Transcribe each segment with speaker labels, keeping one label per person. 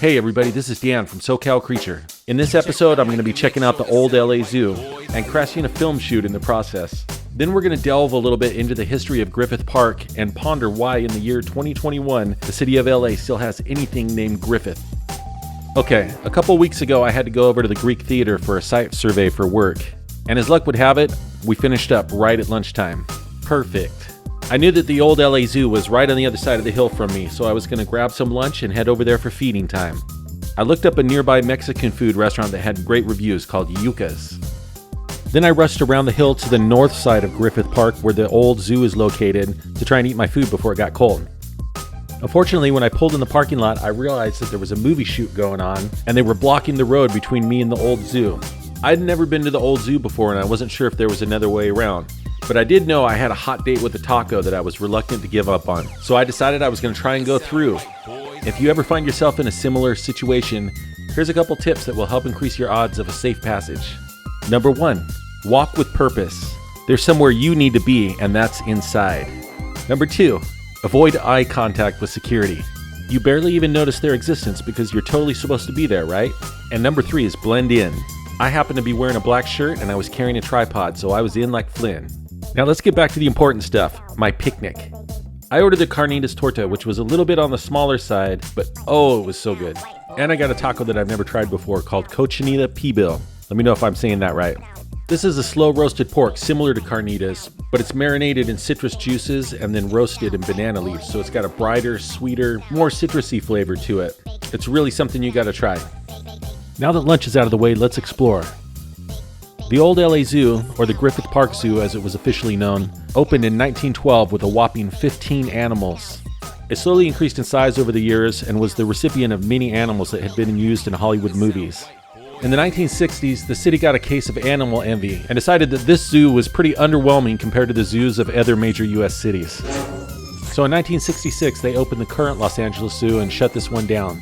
Speaker 1: Hey everybody, this is Dan from SoCal Creature. In this episode, I'm going to be checking out the Old L.A. Zoo and crashing a film shoot in the process. Then we're going to delve a little bit into the history of Griffith Park and ponder why in the year 2021, the city of L.A. still has anything named Griffith. Okay, a couple weeks ago I had to go over to the Greek Theater for a site survey for work. And as luck would have it, we finished up right at lunchtime. Perfect. I knew that the Old L.A. Zoo was right on the other side of the hill from me, so I was going to grab some lunch and head over there for feeding time. I looked up a nearby Mexican food restaurant that had great reviews called Yucas. Then I rushed around the hill to the north side of Griffith Park where the old zoo is located to try and eat my food before it got cold. Unfortunately, when I pulled in the parking lot, I realized that there was a movie shoot going on and they were blocking the road between me and the old zoo. I'd never been to the old zoo before and I wasn't sure if there was another way around. But I did know I had a hot date with a taco that I was reluctant to give up on. So I decided I was going to try and go through. If you ever find yourself in a similar situation, here's a couple tips that will help increase your odds of a safe passage. Number 1, walk with purpose. There's somewhere you need to be, and that's inside. Number 2, avoid eye contact with security. You barely even notice their existence because you're totally supposed to be there, right? And number 3 is blend in. I happened to be wearing a black shirt and I was carrying a tripod, so I was in like Flynn. Now let's get back to the important stuff, my picnic. I ordered the carnitas torta, which was a little bit on the smaller side, but oh, it was so good. And I got a taco that I've never tried before called cochinita pibil. Let me know if I'm saying that right. This is a slow roasted pork similar to carnitas, but it's marinated in citrus juices and then roasted in banana leaves, so it's got a brighter, sweeter, more citrusy flavor to it. It's really something you gotta try. Now that lunch is out of the way, let's explore. The Old L.A. Zoo, or the Griffith Park Zoo as it was officially known, opened in 1912 with a whopping 15 animals. It slowly increased in size over the years and was the recipient of many animals that had been used in Hollywood movies. In the 1960s, the city got a case of animal envy and decided that this zoo was pretty underwhelming compared to the zoos of other major U.S. cities. So in 1966, they opened the current Los Angeles Zoo and shut this one down.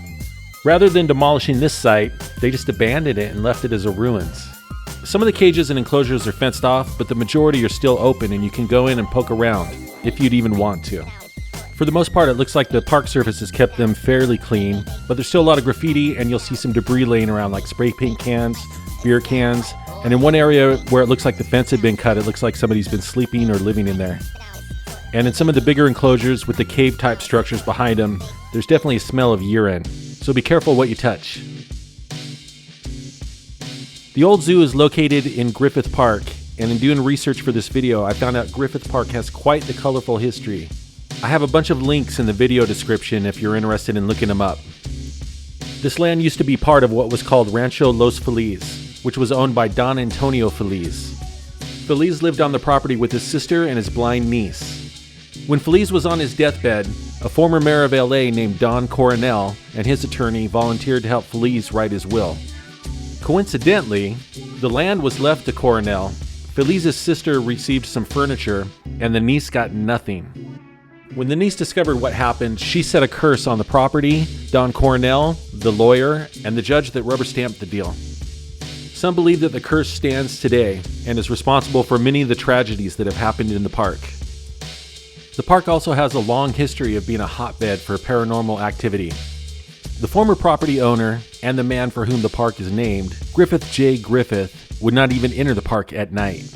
Speaker 1: Rather than demolishing this site, they just abandoned it and left it as a ruins. Some of the cages and enclosures are fenced off, but the majority are still open and you can go in and poke around, if you'd even want to. For the most part, it looks like the park service has kept them fairly clean, but there's still a lot of graffiti and you'll see some debris laying around like spray paint cans, beer cans, and in one area where it looks like the fence had been cut, it looks like somebody's been sleeping or living in there. And in some of the bigger enclosures with the cave-type structures behind them, there's definitely a smell of urine, so be careful what you touch. The old zoo is located in Griffith Park, and in doing research for this video, I found out Griffith Park has quite the colorful history. I have a bunch of links in the video description if you're interested in looking them up. This land used to be part of what was called Rancho Los Feliz, which was owned by Don Antonio Feliz. Feliz lived on the property with his sister and his blind niece. When Feliz was on his deathbed, a former mayor of LA named Don Coronel and his attorney volunteered to help Feliz write his will. Coincidentally, the land was left to Coronel. Feliz's sister received some furniture, and the niece got nothing. When the niece discovered what happened, she set a curse on the property, Don Coronel, the lawyer, and the judge that rubber-stamped the deal. Some believe that the curse stands today and is responsible for many of the tragedies that have happened in the park. The park also has a long history of being a hotbed for paranormal activity. The former property owner, and the man for whom the park is named, Griffith J. Griffith, would not even enter the park at night.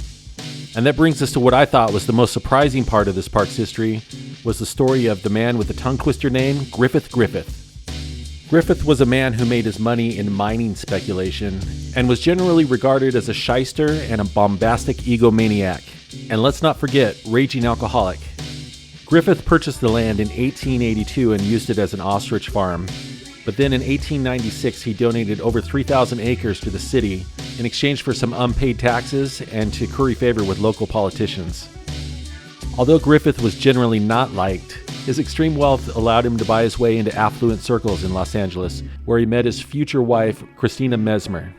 Speaker 1: And that brings us to what I thought was the most surprising part of this park's history, was the story of the man with the tongue twister name, Griffith Griffith. Griffith was a man who made his money in mining speculation, and was generally regarded as a shyster and a bombastic egomaniac. And let's not forget, raging alcoholic. Griffith purchased the land in 1882 and used it as an ostrich farm. But then in 1896, he donated over 3,000 acres to the city in exchange for some unpaid taxes and to curry favor with local politicians. Although Griffith was generally not liked, his extreme wealth allowed him to buy his way into affluent circles in Los Angeles, where he met his future wife, Christina Mesmer.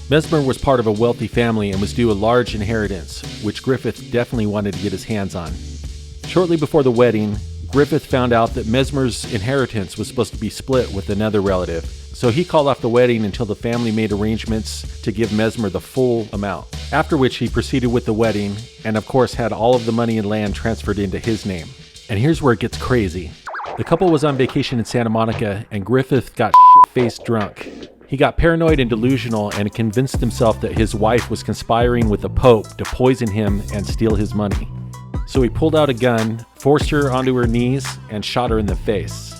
Speaker 1: Mesmer was part of a wealthy family and was due a large inheritance, which Griffith definitely wanted to get his hands on. Shortly before the wedding, Griffith found out that Mesmer's inheritance was supposed to be split with another relative, so he called off the wedding until the family made arrangements to give Mesmer the full amount, after which he proceeded with the wedding and of course had all of the money and land transferred into his name. And here's where it gets crazy. The couple was on vacation in Santa Monica and Griffith got shit-faced drunk. He got paranoid and delusional and convinced himself that his wife was conspiring with the Pope to poison him and steal his money. So he pulled out a gun, forced her onto her knees, and shot her in the face.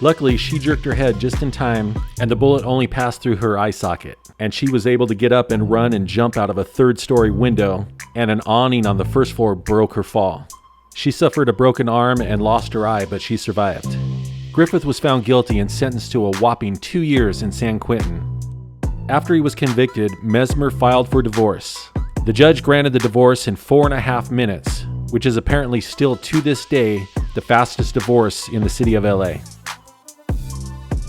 Speaker 1: Luckily, she jerked her head just in time, and the bullet only passed through her eye socket, and she was able to get up and run and jump out of a third-story window, and an awning on the first floor broke her fall. She suffered a broken arm and lost her eye, but she survived. Griffith was found guilty and sentenced to a whopping 2 years in San Quentin. After he was convicted, Mesmer filed for divorce. The judge granted the divorce in 4.5 minutes, which is apparently still to this day the fastest divorce in the city of LA.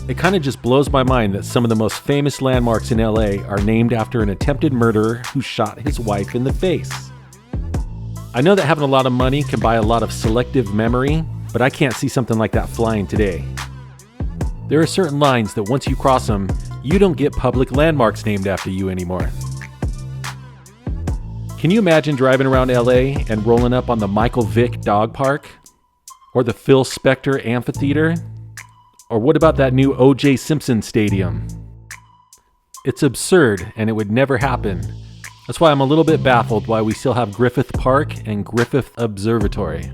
Speaker 1: It kind of just blows my mind that some of the most famous landmarks in LA are named after an attempted murderer who shot his wife in the face. I know that having a lot of money can buy a lot of selective memory, but I can't see something like that flying today. There are certain lines that once you cross them, you don't get public landmarks named after you anymore. Can you imagine driving around LA and rolling up on the Michael Vick Dog Park? Or the Phil Spector Amphitheater? Or what about that new O.J. Simpson Stadium? It's absurd and it would never happen. That's why I'm a little bit baffled why we still have Griffith Park and Griffith Observatory.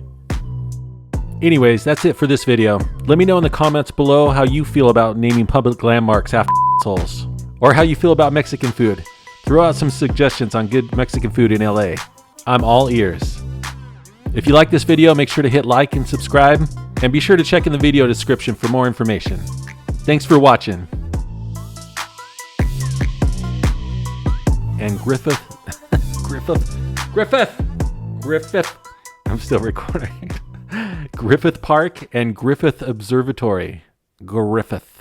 Speaker 1: Anyways, that's it for this video. Let me know in the comments below how you feel about naming public landmarks after assholes. Or how you feel about Mexican food. Throw out some suggestions on good Mexican food in LA. I'm all ears. If you like this video, make sure to hit like and subscribe. And be sure to check in the video description for more information. Thanks for watching. And Griffith. I'm still recording. Griffith Park and Griffith Observatory. Griffith.